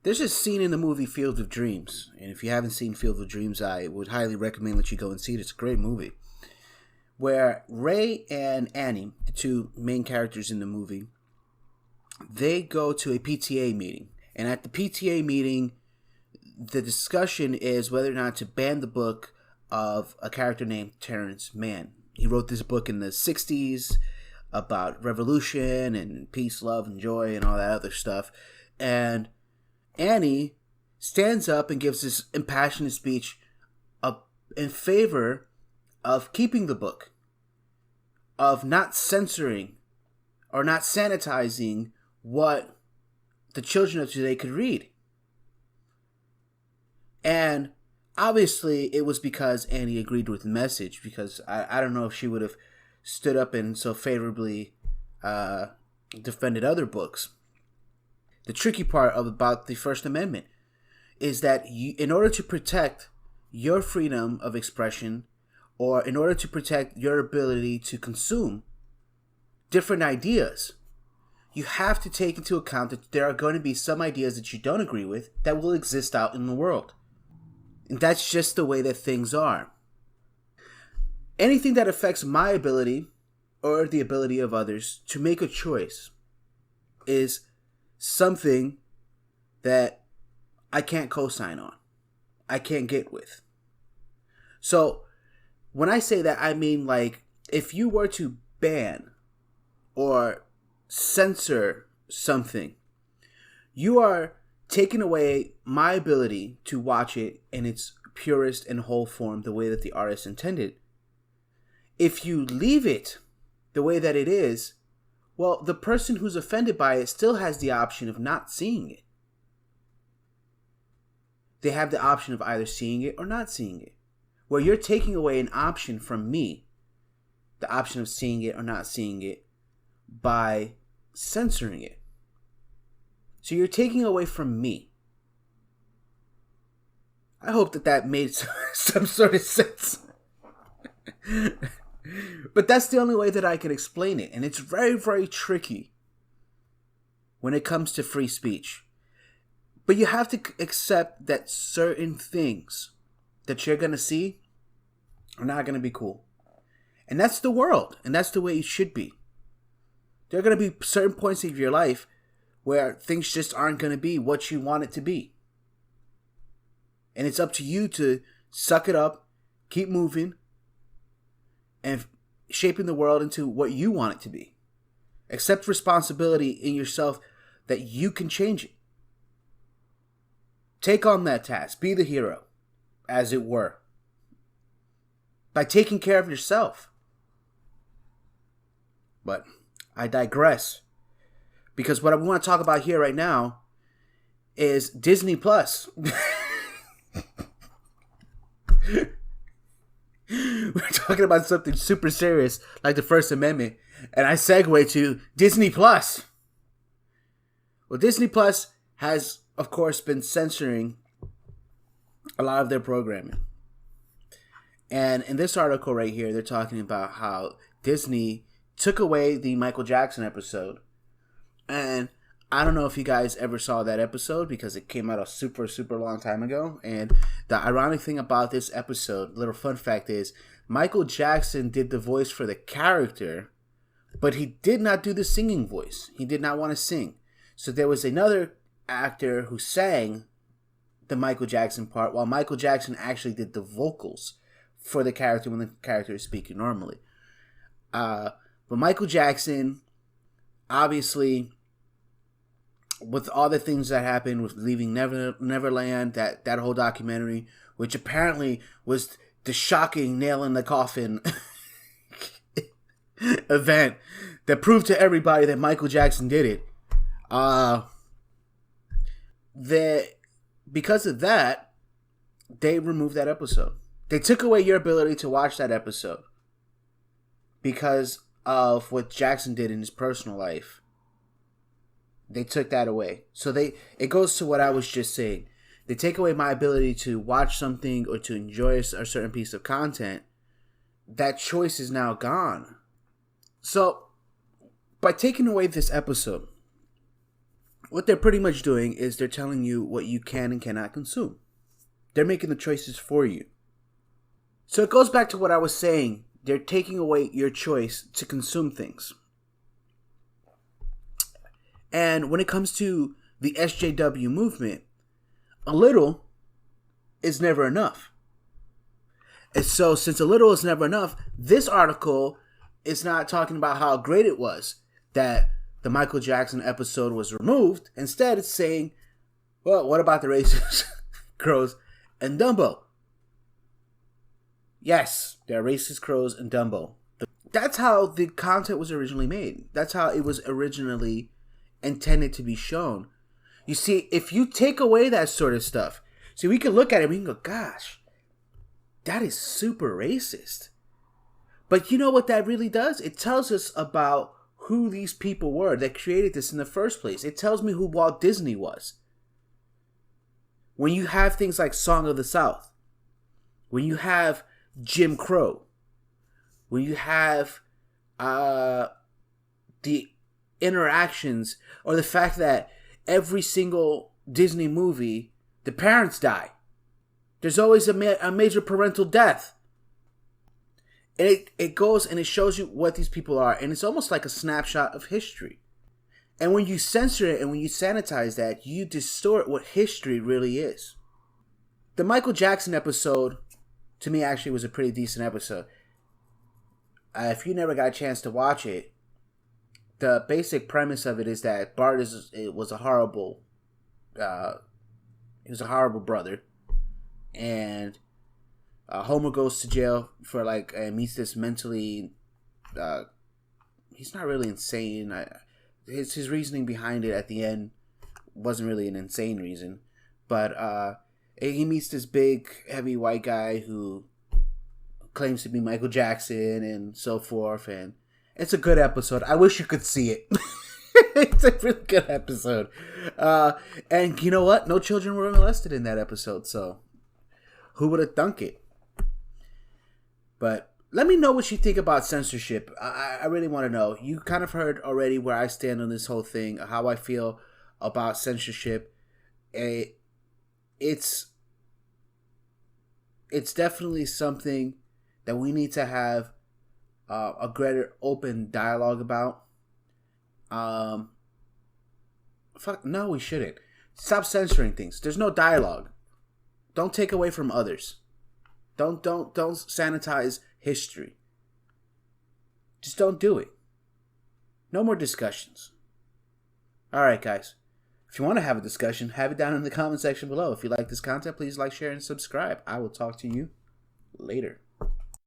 There's a scene in the movie Field of Dreams, and if you haven't seen Field of Dreams, I would highly recommend that you go and see it. It's a great movie, where Ray and Annie, the two main characters in the movie, they go to a PTA meeting. And at the PTA meeting, the discussion is whether or not to ban the book of a character named Terrence Mann. He wrote this book in the 60s about revolution and peace, love, and joy and all that other stuff. And Annie stands up and gives this impassioned speech in favor of keeping the book, of not censoring or not sanitizing what the children of today could read. And obviously it was because Annie agreed with the message, because I don't know if she would have stood up and so favorably defended other books. The tricky part about the First Amendment is that in order to protect your freedom of expression, or in order to protect your ability to consume different ideas, you have to take into account that there are going to be some ideas that you don't agree with that will exist out in the world. And that's just the way that things are. Anything that affects my ability or the ability of others to make a choice is something that I can't co-sign on. I can't get with. So when I say that, I mean, like, if you were to ban or censor something, you are taking away my ability to watch it in its purest and whole form, the way that the artist intended. If you leave it the way that it is, well, the person who's offended by it still has the option of not seeing it. They have the option of either seeing it or not seeing it. Where you're taking away an option from me, the option of seeing it or not seeing it, by censoring it. So you're taking away from me. I hope that made some sort of sense. But that's the only way that I can explain it. And it's very, very tricky when it comes to free speech. But you have to accept that certain things that you're going to see are not going to be cool. And that's the world. And that's the way it should be. There are going to be certain points of your life where things just aren't going to be what you want it to be. And it's up to you to suck it up, keep moving, and shaping the world into what you want it to be. Accept responsibility in yourself that you can change it. Take on that task. Be the hero, as it were, by taking care of yourself. But I digress, because what I want to talk about here right now is Disney Plus. We're talking about something super serious like the First Amendment, and I segue to Disney Plus. Well, Disney Plus has, of course, been censoring a lot of their programming. And in this article right here, they're talking about how Disney took away the Michael Jackson episode. And I don't know if you guys ever saw that episode, because it came out a super, super long time ago. And the ironic thing about this episode, little fun fact, is Michael Jackson did the voice for the character, but he did not do the singing voice. He did not want to sing. So there was another actor who sang the Michael Jackson part, while Michael Jackson actually did the vocals for the character when the character is speaking normally. But Michael Jackson, obviously, with all the things that happened with leaving Neverland, that whole documentary, which apparently was the shocking nail in the coffin event that proved to everybody that Michael Jackson did it. Because of that, they removed that episode. They took away your ability to watch that episode because of what Jackson did in his personal life. They took that away. So it goes to what I was just saying. They take away my ability to watch something or to enjoy a certain piece of content. That choice is now gone. So, by taking away this episode, what they're pretty much doing is they're telling you what you can and cannot consume. They're making the choices for you. So it goes back to what I was saying. They're taking away your choice to consume things. And when it comes to the SJW movement, a little is never enough. And so since a little is never enough, this article is not talking about how great it was that the Michael Jackson episode was removed. Instead, it's saying, well, what about the racist crows and Dumbo? Yes, there are racist crows and Dumbo. That's how the content was originally made. That's how it was originally intended to be shown. You see, if you take away that sort of stuff, see, we can look at it and we can go, gosh, that is super racist. But you know what that really does? It tells us about who these people were that created this in the first place. It tells me who Walt Disney was. When you have things like Song of the South, when you have Jim Crow, when you have the interactions, or the fact that every single Disney movie, the parents die. There's always a major parental death. And it goes and it shows you what these people are. And it's almost like a snapshot of history. And when you censor it and when you sanitize that, you distort what history really is. The Michael Jackson episode, to me, actually was a pretty decent episode. If you never got a chance to watch it, the basic premise of it is that Bart was a horrible brother, and Homer goes to jail for meets this mentally. He's not really insane. His reasoning behind it at the end wasn't really an insane reason, but he meets this big, heavy white guy who claims to be Michael Jackson and so forth, and it's a good episode. I wish you could see it. It's a really good episode. And you know what? No children were molested in that episode, so who would have thunk it? But let me know what you think about censorship. I really want to know. You kind of heard already where I stand on this whole thing, how I feel about censorship. It's definitely something that we need to have a greater open dialogue about. No, we shouldn't. Stop censoring things. There's no dialogue. Don't take away from others. Don't sanitize history. Just don't do it. No more discussions. Alright, guys. If you want to have a discussion, have it down in the comment section below. If you like this content, please like, share, and subscribe. I will talk to you later.